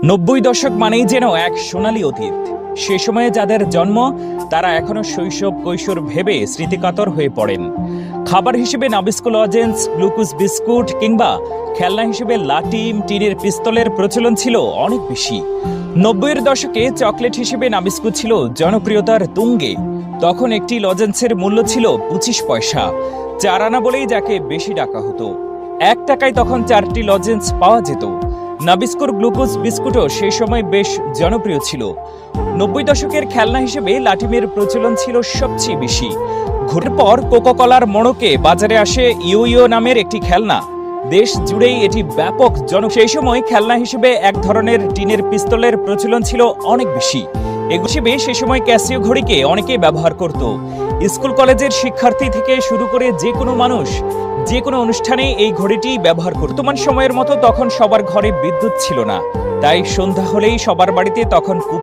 90 দশক মানেই যেন এক সোনালী অতীত। সে সময়ে যাদের জন্ম তারা এখনো শৈশব কৈশোর ভেবে স্মৃতিকাতর হয়ে পড়েন। খাবার হিসেবে নাবিস্কো লজেন্স, গ্লুকোজ বিস্কুট কিংবা খেলনা হিসেবে লাটিম, টিনের পিস্তলের প্রচলন ছিল অনেক বেশি। 90-এর দশকে চকলেট হিসেবে নাবিস্কো ছিল জনপ্রিয়তার তুঙ্গে। তখন একটি লজেন্সের মূল্য ছিল 25 পয়সা, 4 আনা বলেই যাকে বেশি ডাকা হতো। 1 টাকায় তখন 4টি লজেন্স পাওয়া যেত। নাবিস্কোর গ্লুকোজ বিস্কুটও সেই সময় বেশ জনপ্রিয় ছিল। 90 দশকের খেলনা হিসেবে লাটিমের প্রচলন ছিল সবচেয়ে বেশি। ঘুরের পর কোকাকোলার মোড়কে বাজারে আসে ইয়ো নামের একটি খেলনা। দেশ জুড়েই এটি ব্যাপক সেই সময় খেলনা হিসেবে এক ধরনের টিনের পিস্তলের প্রচলন ছিল অনেক বেশি। হিসেবে সে সময় ক্যাসিও ঘড়িকে অনেকেই ব্যবহার করত। স্কুল কলেজের শিক্ষার্থী থেকে শুরু করে যে কোনো মানুষ যে কোনো অনুষ্ঠানে এই ঘড়িটি ব্যবহার করত। বর্তমান সময়ের মতো তখন সবার ঘরে বিদ্যুৎ ছিল না, তাই সন্ধ্যা হলেই সবার বাড়িতে তখন